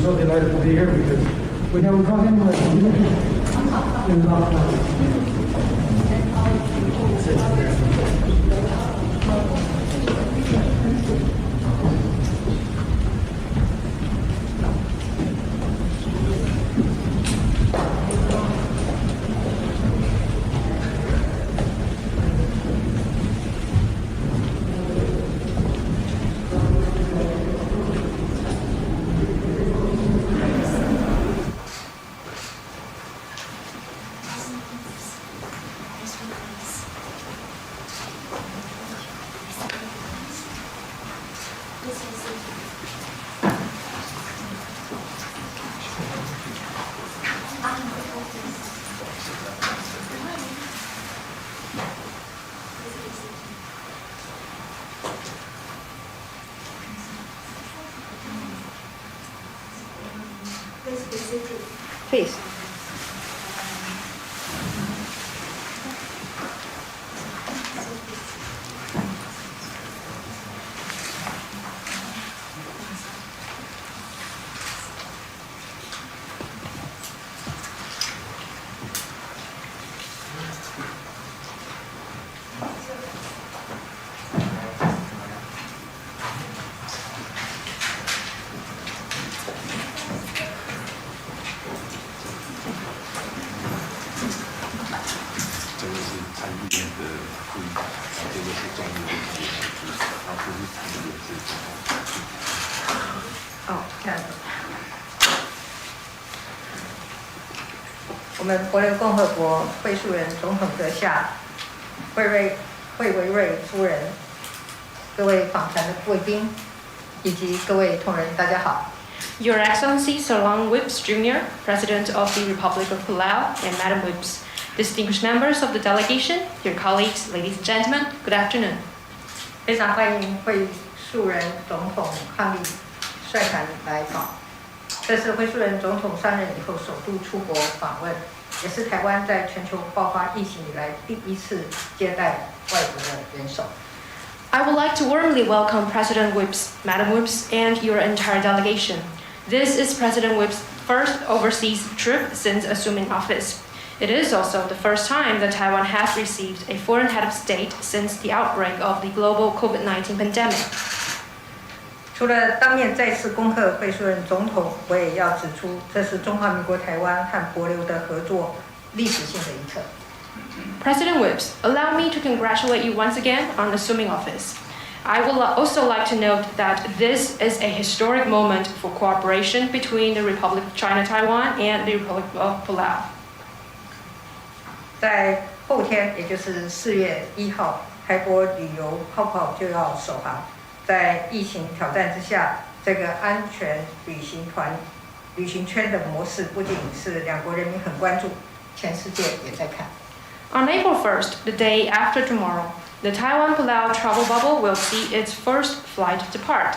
so delighted to be here because when I was talking to my community, Please.我们帛琉共和国惠恕仁总统阁下、惠维瑞夫人、各位访谈的贵宾以及各位同仁，大家好。Your Excellency Salong Whips Jr., President of the Republic of Palau, and Madam Whips, distinguished members of the delegation, dear colleagues, ladies and gentlemen, good afternoon. 非常欢迎惠恕仁总统伉儷率团来访。这是惠恕仁总统上任以后首度出国访问，也是台湾在全球爆发疫情以来第一次接待外国的元首。I would like to warmly welcome President Whips, Madam Whips, and your entire delegation. This is President Whips' first overseas trip since assuming office. It is also the first time that Taiwan has received a foreign head of state since the outbreak of the global COVID-19 pandemic. 除了当面再次恭贺惠恕仁总统，我也要指出，这是中华民国台湾和帛琉的合作历史性的一刻。President Whips, allow me to congratulate you once again on assuming office. I would also like to note that this is a historic moment for cooperation between the Republic of China Taiwan and the Republic of Palau. 在后天，也就是4月1号，台帛旅游泡泡就要首航。在疫情挑战之下，这个安全旅行圈的模式，不仅是两国人民很关注，全世界也在看。On April 1st, the day after tomorrow, the Taiwan-Palau travel bubble will see its first flight depart.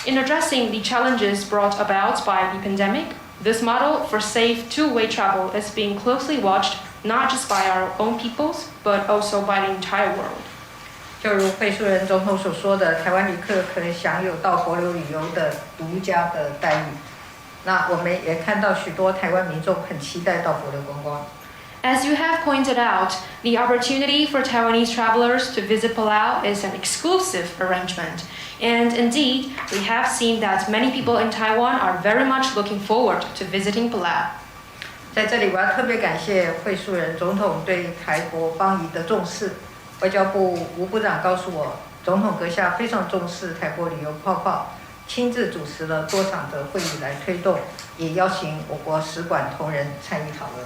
In addressing the challenges brought about by the pandemic, this model for safe two-way travel is being closely watched not just by our own peoples, but also by the entire world. 就如惠恕仁总统所说的，台湾旅客可以享有到帛琉旅游的独家的待遇。那我们也看到许多台湾民众很期待到帛琉观光。As you have pointed out, the opportunity for Taiwanese travelers to visit Palau is an exclusive arrangement. And indeed, we have seen that many people in Taiwan are very much looking forward to visiting Palau. 在这里，我要特别感谢惠恕仁总统对台帛邦谊的重视。外交部吴部长告诉我，总统阁下非常重视台帛旅游泡泡，亲自主持了多场的会议来推动，也邀请我国使馆同仁参与讨论。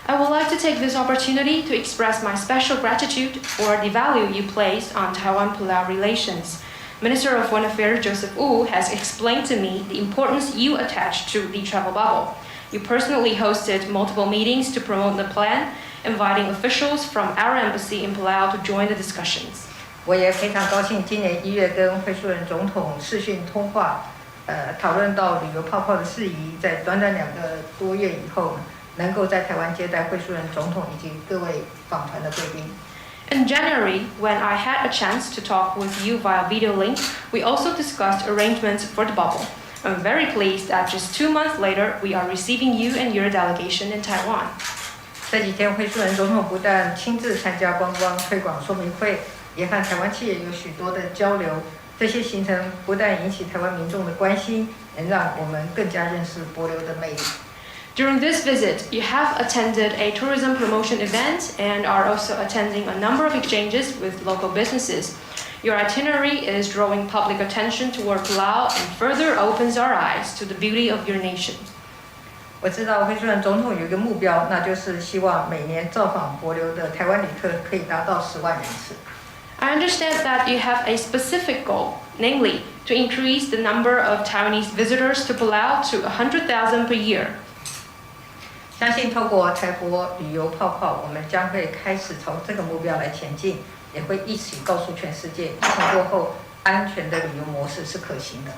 I would like to take this opportunity to express my special gratitude for the value you place on Taiwan-Palau relations. Minister of Foreign Affairs Joseph Wu has explained to me the importance you attach to the travel bubble. You personally hosted multiple meetings to promote the plan, inviting officials from our embassy in Palau to join the discussions. 我也非常高兴，今年1月跟惠恕仁总统视讯通话，讨论到旅游泡泡的事宜，在短短2个多月以后，能够在台湾接待惠恕仁总统以及各位访团的贵宾。In January, when I had a chance to talk with you via video link, we also discussed arrangements for the bubble. I'm very pleased that just 2 months later, we are receiving you and your delegation in Taiwan. 这几天，惠恕仁总统不但亲自参加观光推广说明会，也和台湾企业有许多的交流。这些行程不但引起台湾民众的关心，能让我们更加认识帛琉的魅力。During this visit, you have attended a tourism promotion event and are also attending a number of exchanges with local businesses. Your itinerary is drawing public attention toward Palau and further opens our eyes to the beauty of your nation. 我知道惠恕仁总统有一个目标，那就是希望每年造访帛琉的台湾旅客可以达到10万人次。I understand that you have a specific goal, namely to increase the number of Taiwanese visitors to Palau to 100,000 per year. 相信透过台帛旅游泡泡，我们将会开始朝这个目标来前进，也会一起告诉全世界，疫情过后安全的旅游模式是可行的。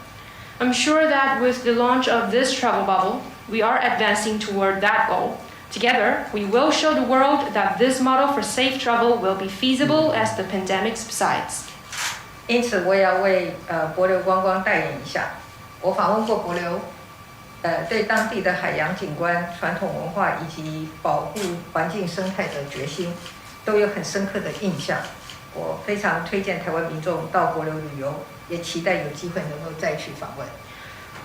I'm sure that with the launch of this travel bubble, we are advancing toward that goal. Together, we will show the world that this model for safe travel will be feasible as the pandemic subsides. 因此，我也要为帛琉观光代言一下。我访问过帛琉，对当地的海洋景观、传统文化以及保护环境生态的决心，都有很深刻的印象。我非常推荐台湾民众到帛琉旅游，也期待有机会能够再去访问。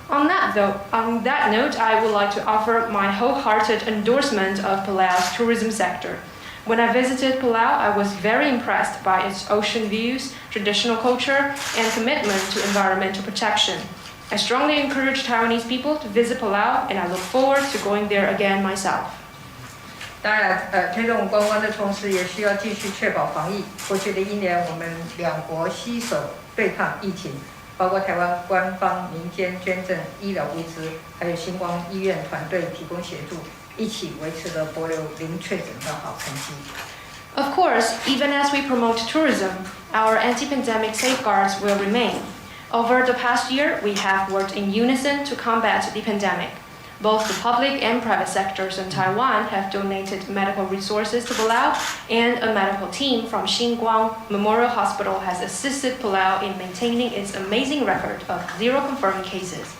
On that note, I would like to offer my wholehearted endorsement of Palau's tourism sector. When I visited Palau, I was very impressed by its ocean views, traditional culture, and commitment to environmental protection. I strongly encourage Taiwanese people to visit Palau, and I look forward to going there again myself. 当然，推动观光的同时，也需要继续确保防疫。过去的1年，我们两国携手对抗疫情。包括台湾官方、民间捐赠医疗物资，还有星光医院团队提供协助，一起维持了帛琉零确诊的好成绩。Of course, even as we promote tourism, our anti-pandemic safeguards will remain. Over the past year, we have worked in unison to combat the pandemic. Both the public and private sectors in Taiwan have donated medical resources to Palau, and a medical team from Xinguang Memorial Hospital has assisted Palau in maintaining its amazing record of 0 confirmed cases.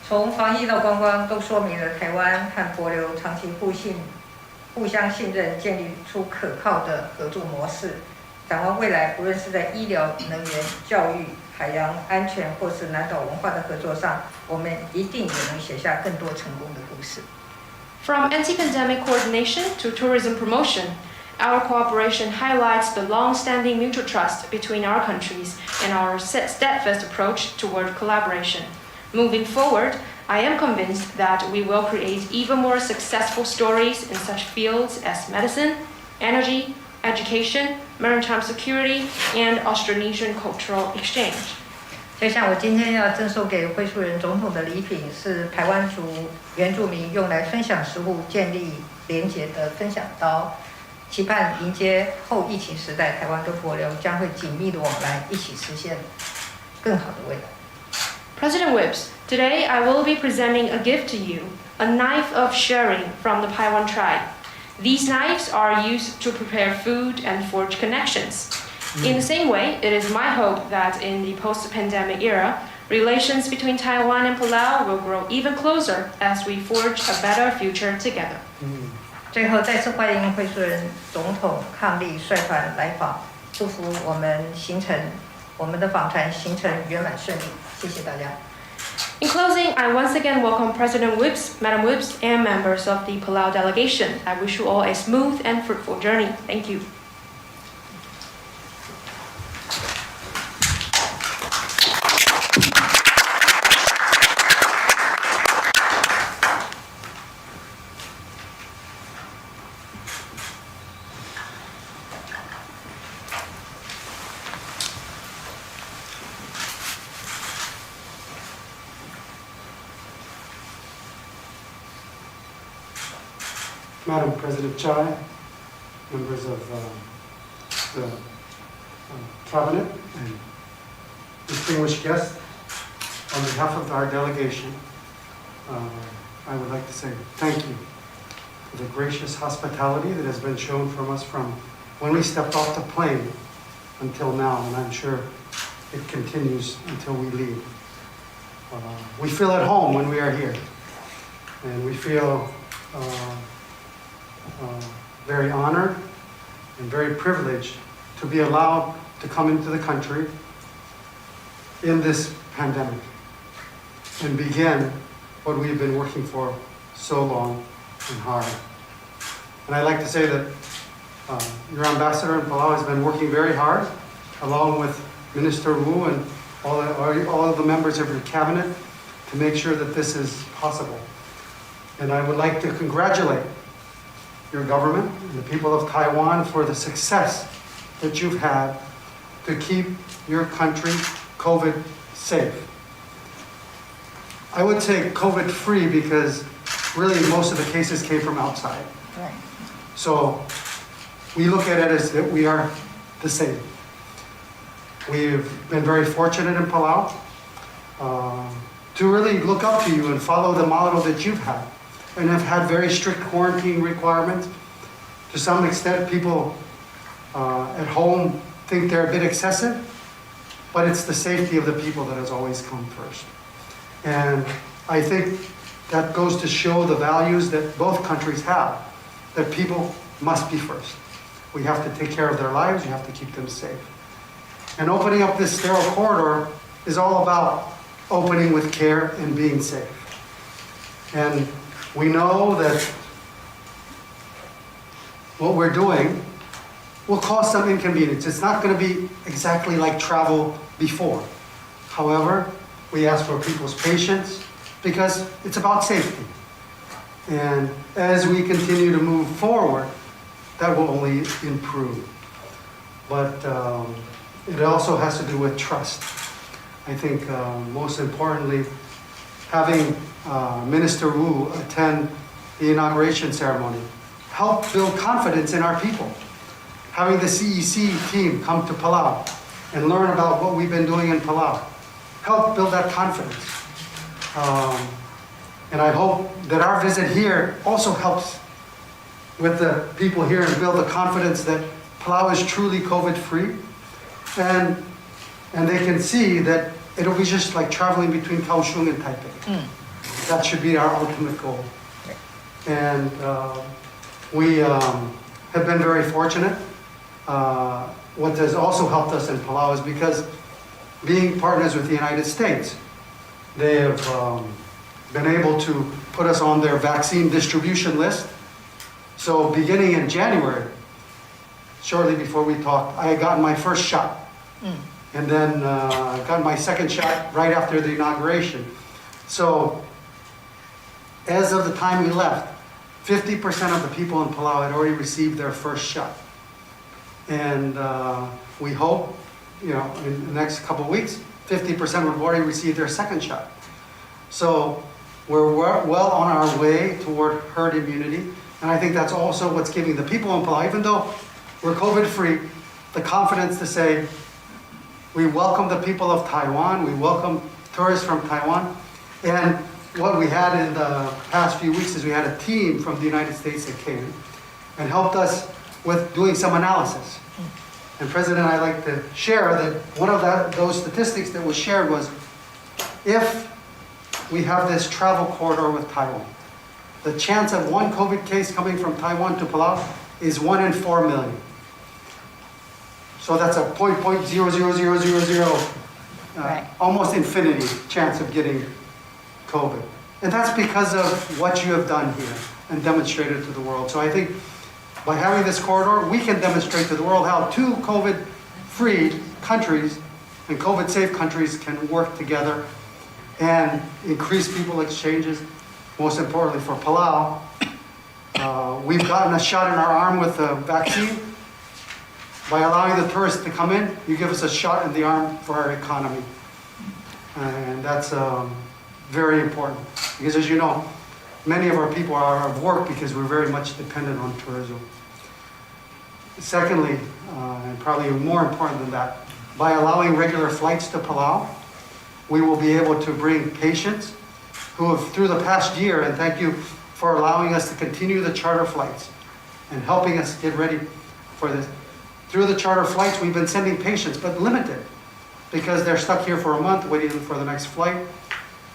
从防疫到观光，都说明了台湾和帛琉长期互相信任，建立出可靠的合作模式。展望未来，不论是在医疗、能源、教育、海洋安全或是南岛文化的合作上，我们一定也能写下更多成功的故事。From anti-pandemic coordination to tourism promotion, our cooperation highlights the long-standing mutual trust between our countries and our steadfast approach toward collaboration. Moving forward, I am convinced that we will create even more successful stories in such fields as medicine, energy, education, maritime security, and Austronesian cultural exchange. 就像我今天要赠送给惠恕仁总统的礼品，是台湾族原住民用来分享食物、建立连结的分享刀，期盼迎接后疫情时代，台湾跟帛琉将会紧密的往来，一起实现更好的未来。President Whips, today I will be presenting a gift to you, a knife of sharing from the Paiwan tribe. These knives are used to prepare food and forge connections. In the same way, it is my hope that in the post-pandemic era, relations between Taiwan and Palau will grow even closer as we forge a better future together. 最后再次欢迎惠恕仁总统伉俐率团来访，祝福我们的访谈行程圆满顺利。谢谢大家。In closing, I once again welcome President Whips, Madam Whips, and members of the Palau delegation. I wish you all a smooth and fruitful journey. Thank you. Madam President Chai, members of the cabinet, and distinguished guests, on behalf of our delegation, I would like to say thank you for the gracious hospitality that has been shown from us from when we stepped off the plane until now, and I'm sure it continues until we leave. we feel at home when we are here. And we feel very honored and very privileged to be allowed to come into the country in this pandemic and begin what we've been working for so long and hard. And I'd like to say that your ambassador in Palau has been working very hard, along with Minister Wu and all of the members of your cabinet, to make sure that this is possible. And I would like to congratulate your government and the people of Taiwan for the success that you've had to keep your country COVID safe. I would say COVID free because really most of the cases came from outside. Right. So we look at it as that we are the same. We've been very fortunate in Palau to really look up to you and follow the model that you've had, and have had very strict quarantine requirements. To some extent, people at home think they're a bit excessive, but it's the safety of the people that has always come first. And I think that goes to show the values that both countries have, that people must be first. We have to take care of their lives, you have to keep them safe. And opening up this sterile corridor is all about opening with care and being safe. And we know that what we're doing will cause some inconvenience. It's not going to be exactly like travel before. However, we ask for people's patience because it's about safety. And as we continue to move forward, that will only improve. But it also has to do with trust. I think most importantly, having Minister Wu attend the inauguration ceremony helped build confidence in our people. Having the CEC team come to Palau and learn about what we've been doing in Palau helped build that confidence. And I hope that our visit here also helps with the people here and build the confidence that Palau is truly COVID-free. And they can see that it'll be just like traveling between Kaohsiung and Taipei. That should be our ultimate goal. And we have been very fortunate. What has also helped us in Palau is because being partners with the United States, they have been able to put us on their vaccine distribution list. So beginning in January, shortly before we talked, I had gotten my first shot. And then got my second shot right after the inauguration. So as of the time we left, 50% of the people in Palau had already received their first shot. And we hope, in the next couple of weeks, 50% would have already received their second shot. So we're well on our way toward herd immunity. And I think that's also what's giving the people in Palau, even though we're COVID-free, the confidence to say, we welcome the people of Taiwan, we welcome tourists from Taiwan. And what we had in the past few weeks is we had a team from the United States that came and helped us with doing some analysis. And President, I'd like to share that one of those statistics that was shared was, if we have this travel corridor with Taiwan, the chance of one COVID case coming from Taiwan to Palau is 1 in 4 million. So that's a 0.00000, Right. almost infinity chance of getting COVID. And that's because of what you have done here and demonstrated to the world. So I think by having this corridor, we can demonstrate to the world how two COVID-free countries and COVID-safe countries can work together and increase people exchanges. Most importantly for Palau, we've gotten a shot in our arm with the vaccine. By allowing the tourists to come in, you give us a shot in the arm for our economy. And that's very important. Because as you know, many of our people are out of work because we're very much dependent on tourism. Secondly, and probably more important than that, by allowing regular flights to Palau, we will be able to bring patients who have, through the past year, and thank you for allowing us to continue the charter flights and helping us get ready for this. Through the charter flights, we've been sending patients, but limited, because they're stuck here for a month waiting for the next flight.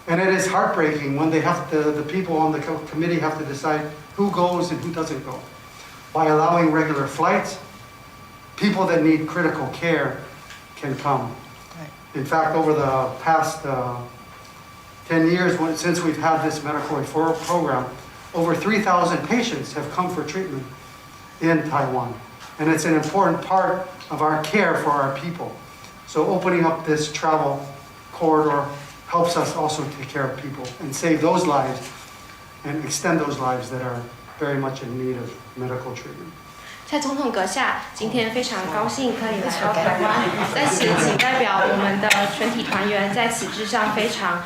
And it is heartbreaking when they have the people on the committee have to decide who goes and who doesn't go. By allowing regular flights, people that need critical care can come. In fact, over the past 10 years, since we've had this medical referral program, over 3,000 patients have come for treatment in Taiwan. And it's an important part of our care for our people. So opening up this travel corridor helps us also take care of people and save those lives and extend those lives that are very much in need of medical treatment. 蔡总统阁下，今天非常高兴可以来到台湾，在此仅代表我们的全体团员在此之上非常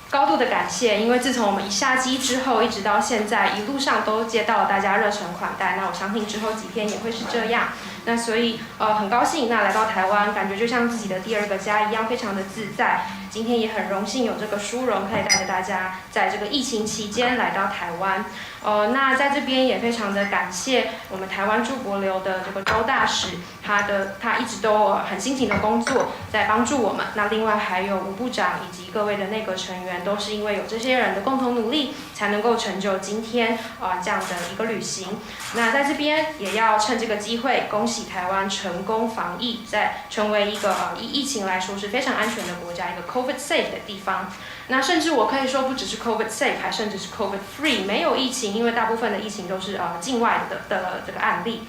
高度的感谢，因为自从我们一下机之后，一直到现在，一路上都接到了大家热忱款待。那我相信之后几天也会是这样。那所以很高兴，那来到台湾，感觉就像自己的第二个家一样，非常的自在。今天也很荣幸有这个殊荣，可以带着大家在这个疫情期间来到台湾。那在这边也非常的感谢我们台湾驻帛琉的这个周大使，他一直都很辛勤的工作，在帮助我们。那另外还有吴部长以及各位的内阁成员，都是因为有这些人的共同努力，才能够成就今天这样的一个旅行。那在这边也要趁这个机会，恭喜台湾成功防疫，在成为一个以疫情来说是非常安全的国家，一个 COVID safe 的地方。那甚至我可以说，不只是 COVID safe， 还甚至是 COVID free， 没有疫情，因为大部分的疫情都是境外的这个案例。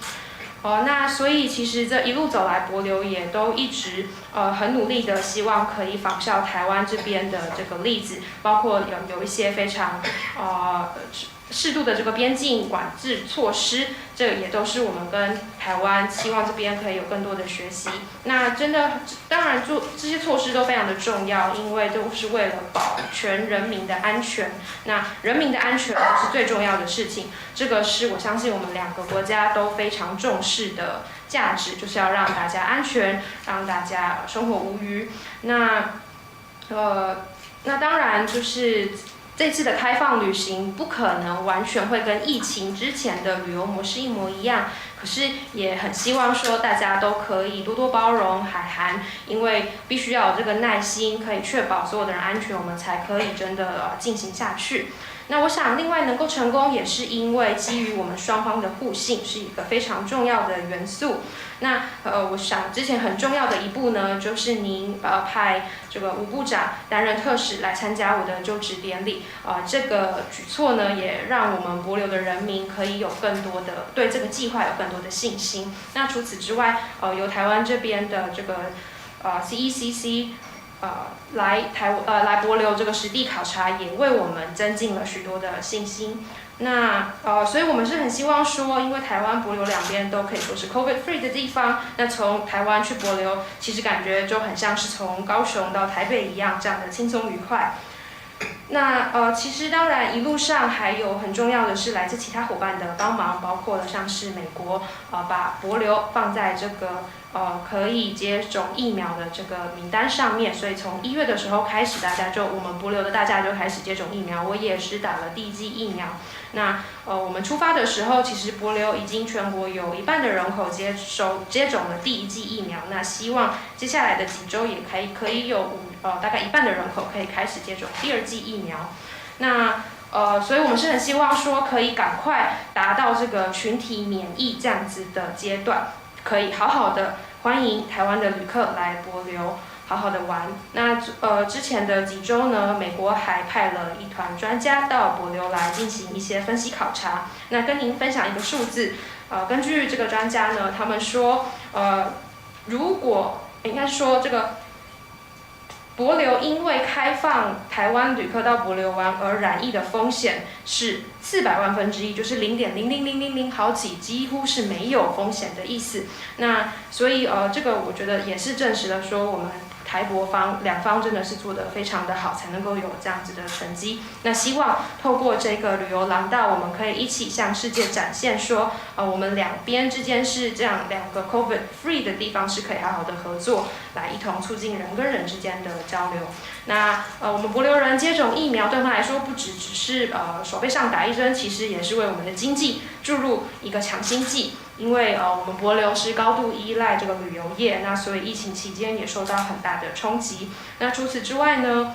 那所以其实这一路走来，帛琉也都一直很努力的，希望可以仿效台湾这边的这个例子，包括有一些非常适度的这个边境管制措施，这也都是我们跟台湾希望这边可以有更多的学习。那真的，当然做这些措施都非常的重要，因为都是为了保全人民的安全。那人民的安全是最重要的事情，这个是我相信我们两个国家都非常重视的价值，就是要让大家安全，让大家生活无虞。那当然就是。这次的开放旅行不可能完全会跟疫情之前的旅游模式一模一样，可是也很希望说大家都可以多多包容海涵，因为必须要有这个耐心，可以确保所有的人安全，我们才可以真的进行下去。那我想，另外能够成功，也是因为基于我们双方的互信是一个非常重要的元素。那我想之前很重要的一步呢，就是您派这个吴部长担任特使来参加我的就职典礼。这个举措呢，也让我们帛琉的人民可以有更多的对这个计划有更多的信心。那除此之外，由台湾这边的这个CECC。来帛琉这个实地考察，也为我们增进了许多的信心。那所以我们是很希望说，因为台湾帛琉两边都可以说是 COVID free 的地方，那从台湾去帛琉，其实感觉就很像是从高雄到台北一样，这样的轻松愉快。那其实当然一路上还有很重要的是来自其他伙伴的帮忙，包括了像是美国把帛琉放在这个可以接种疫苗的这个名单上面，所以从1月的时候开始，我们帛琉的大家就开始接种疫苗，我也是打了第1剂疫苗。那我们出发的时候，其实帛琉已经全国有1半的人口接种了第1剂疫苗，那希望接下来的几周也可以有大概1半的人口可以开始接种第2剂疫苗。那所以我们是很希望说可以赶快达到这个群体免疫这样子的阶段，可以好好的欢迎台湾的旅客来帛琉好好的玩。那之前的几周呢，美国还派了一团专家到帛琉来进行一些分析考察。那跟您分享一个数字，根据这个专家呢，他们说，如果应该说这个帛琉因为开放台湾旅客到帛琉玩而染疫的风险是400万分之一，就是0.00000好几，几乎是没有风险的意思。那所以这个我觉得也是证实了说我们台帛两方真的是做得非常的好，才能够有这样子的成绩。那希望透过这个旅游廊道，我们可以一起向世界展现说，我们两边之间是这样2个 COVID free 的地方是可以好好的合作，来一同促进人跟人之间的交流。那我们帛琉人接种疫苗对他们来说，不只是手背上打1针，其实也是为我们的经济注入一个强心剂。因为我们帛琉是高度依赖这个旅游业，那所以疫情期间也受到很大的冲击。那除此之外呢，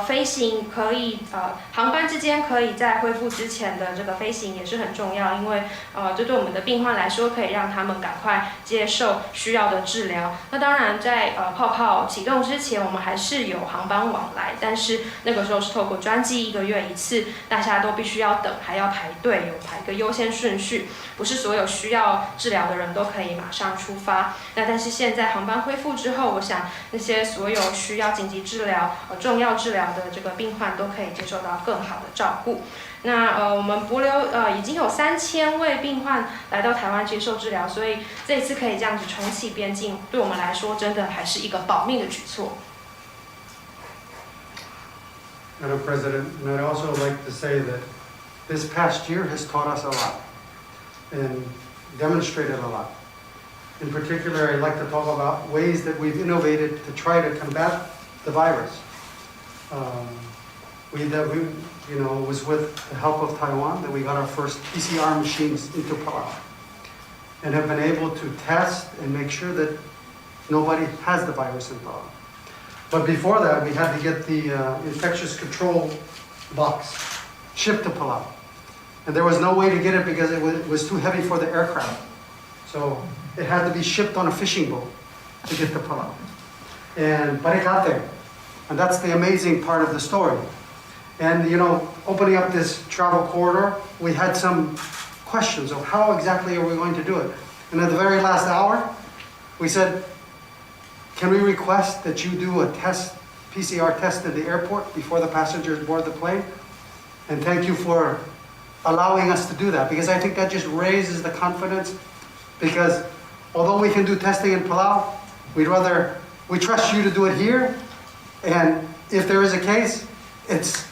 飞行可以航班之间可以在恢复之前的这个飞行也是很重要，因为这对我们的病患来说可以让他们赶快接受需要的治疗。那当然在泡泡启动之前，我们还是有航班往来，但是那个时候是透过专机1个月1次，大家都必须要等，还要排队，有排个优先顺序，不是所有需要治疗的人都可以马上出发。那但是现在航班恢复之后，我想那些所有需要紧急治疗、重要治疗的这个病患都可以接受到更好的照顾。那我们帛琉已经有3000位病患来到台湾接受治疗，所以这一次可以这样子重启边境，对我们来说真的还是一个保命的举措。Madam President, and I'd also like to say that this past year has taught us a lot and demonstrated a lot. In particular, I'd like to talk about ways that we've innovated to try to combat the virus. It was with the help of Taiwan that we got our first PCR machines into Palau and have been able to test and make sure that nobody has the virus in Palau. But before that, we had to get the infectious control box shipped to Palau. And there was no way to get it because it was too heavy for the aircraft. So it had to be shipped on a fishing boat to get to Palau. But it got there. And that's the amazing part of the story. And, opening up this travel corridor, we had some questions of how exactly are we going to do it. And at the very last hour, we said, can we request that you do a PCR test at the airport before the passengers board the plane? And thank you for allowing us to do that, because I think that just raises the confidence, because although we can do testing in Palau, we trust you to do it here, and if there is a case, it's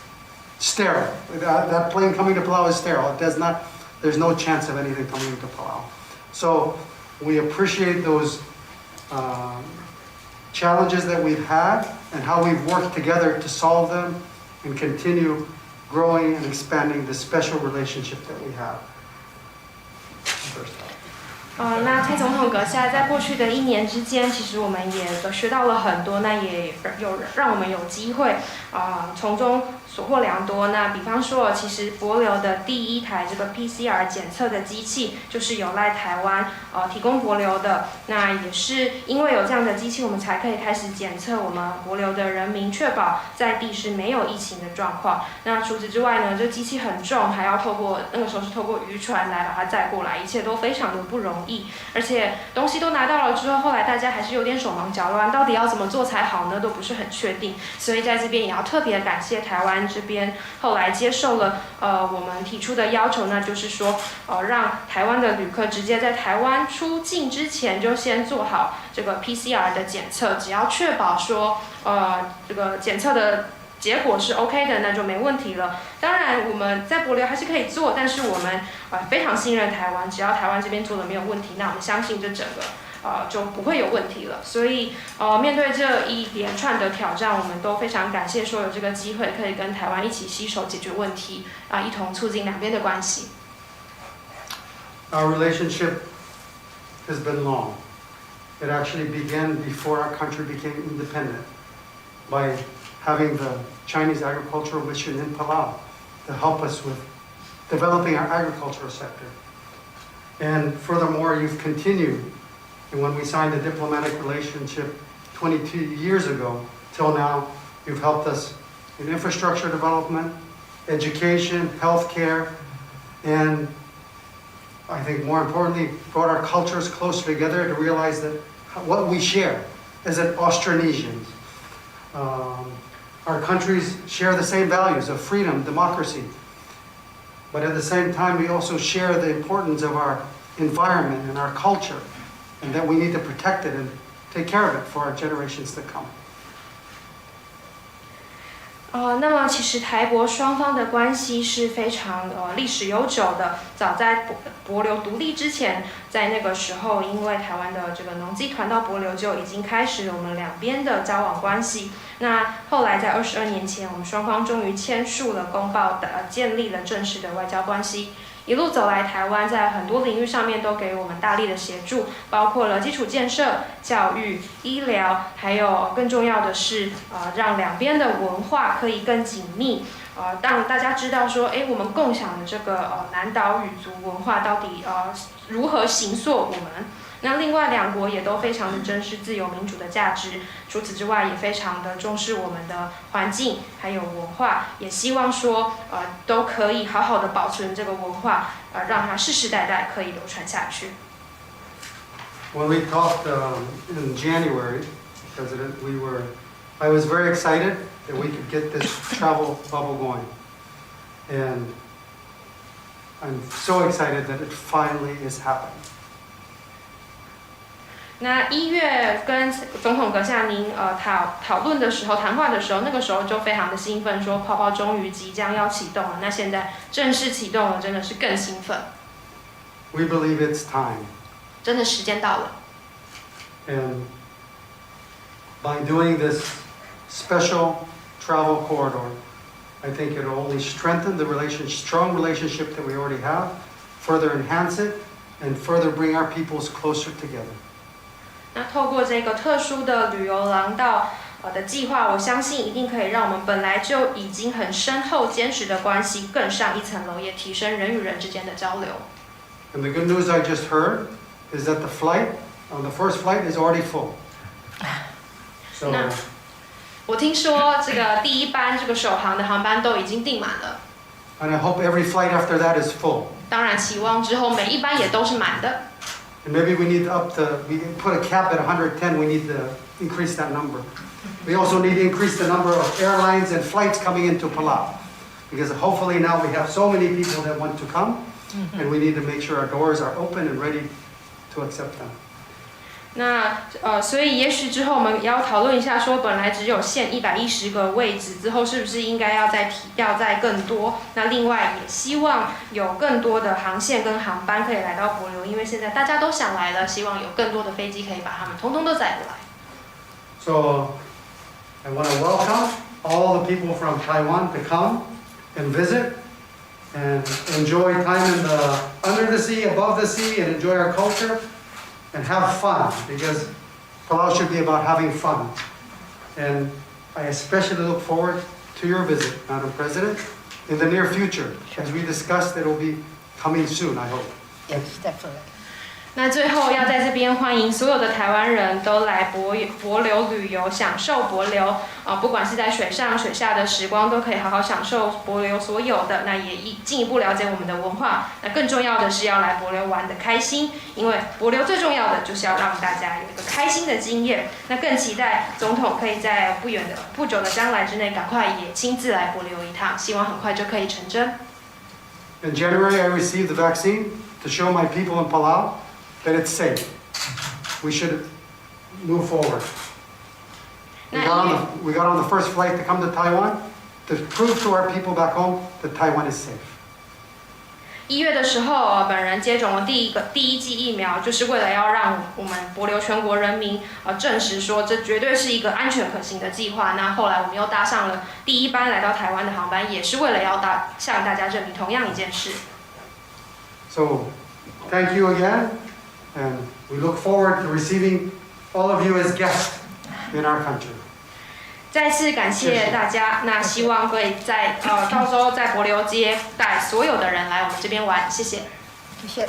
sterile. That plane coming to Palau is sterile. There's no chance of anything coming into Palau. So we appreciate those challenges that we've had and how we've worked together to solve them and continue growing and expanding the special relationship that we have. 那蔡总统阁下在过去的1年之间，其实我们也学到了很多，那也让我们有机会从中所获良多。那比方说，其实帛琉的第1台这个 PCR 检测的机器，就是有赖台湾提供帛琉的。那也是因为有这样的机器，我们才可以开始检测我们帛琉的人民，确保在地是没有疫情的状况。那除此之外呢，这机器很重，还要那个时候是透过渔船来把它载过来，一切都非常的不容易。而且东西都拿到了之后，后来大家还是有点手忙脚乱，到底要怎么做才好呢？都不是很确定。所以在这边也要特别感谢台湾这边后来接受了我们提出的要求，那就是说让台湾的旅客直接在台湾出境之前就先做好这个 PCR 的检测，只要确保说这个检测的结果是 OK 的，那就没问题了。当然，我们在帛琉还是可以做，但是我们非常信任台湾，只要台湾这边做的没有问题，那我们相信这整个就不会有问题了。所以面对这一连串的挑战，我们都非常感谢说有这个机会可以跟台湾一起携手解决问题一同促进两边的关系。Our relationship has been long. It actually began before our country became independent by having the Chinese agricultural mission in Palau to help us with developing our agricultural sector. And furthermore, you've continued. And when we signed a diplomatic relationship 22 years ago, till now, you've helped us in infrastructure development, education, healthcare, and I think more importantly, brought our cultures closer together to realize that what we share as an Austronesians. Our countries share the same values of freedom, democracy, but at the same time, we also share the importance of our environment and our culture, and that we need to protect it and take care of it for our generations to come. 那么其实台帛双方的关系是非常历史悠久的。早在帛琉独立之前，在那个时候，因为台湾的这个农机团到帛琉就已经开始了我们两边的交往关系。那后来在22年前，我们双方终于签署了公报，建立了正式的外交关系。一路走来，台湾在很多领域上面都给我们大力的协助，包括了基础建设、教育、医疗，还有更重要的是，让两边的文化可以更紧密，让大家知道说，我们共享的这个南岛语族文化到底如何形塑我们。那另外两国也都非常的珍视自由民主的价值，除此之外也非常的重视我们的环境还有文化，也希望说都可以好好的保存这个文化，让它世世代代可以流传下去。When we talked in January, President, I was very excited that we could get this travel bubble going, and I'm so excited that it finally is happening. 那1月跟总统阁下您讨论的时候，谈话的时候，那个时候就非常的兴奋，说泡泡终于即将要启动了。那现在正式启动了，真的是更兴奋。We believe it's time. 真的时间到了。And by doing this special travel corridor, I think it will only strengthen the strong relationship that we already have, further enhance it, and further bring our peoples closer together. 那透过这个特殊的旅游廊道的计划，我相信一定可以让我们本来就已经很深厚坚实的关系更上一层楼，也提升人与人之间的交流。And the good news I just heard is that the first flight is already full. So 我听说这个第一班这个首航的航班都已经订满了。And I hope every flight after that is full. 当然，期望之后每一班也都是满的。And maybe we need we put a cap at 110, we need to increase that number. We also need to increase the number of airlines and flights coming into Palau. Because hopefully now we have so many people that want to come, and we need to make sure our doors are open and ready to accept them. 那所以也许之后我们也要讨论一下，说本来只有限110个位置，之后是不是应该要再更多？那另外也希望有更多的航线跟航班可以来到帛琉，因为现在大家都想来了，希望有更多的飞机可以把他们通通都载过来。So I want to welcome all the people from Taiwan to come and visit and enjoy time under the sea, above the sea, and enjoy our culture. And have fun, because Palau should be about having fun. And I especially look forward to your visit, Madam President, in the near future. As we discussed, it will be coming soon, I hope. Yes, definitely. 那最后要在这边欢迎所有的台湾人都来帛琉旅游，享受帛琉不管是在水上水下的时光，都可以好好享受帛琉所有的。那也进一步了解我们的文化。那更重要的是要来帛琉玩得开心，因为帛琉最重要的就是要让大家有一个开心的经验。那更期待总统可以在不久的将来之内，赶快也亲自来帛琉一趟，希望很快就可以成真。In January, I received the vaccine to show my people in Palau that it's safe. We should move forward. We got on the first flight to come to Taiwan to prove to our people back home that Taiwan is safe. 1月的时候，本人接种了第一剂疫苗，就是为了要让我们帛琉全国人民证实说，这绝对是一个安全可行的计划。那后来我们又搭上了第一班来到台湾的航班，也是为了要向大家证明同样一件事。So, thank you again. And we look forward to receiving all of you as guests in our country. 再次感谢大家，那希望可以到时候在帛琉接待所有的人来我们这边玩，谢谢。谢谢。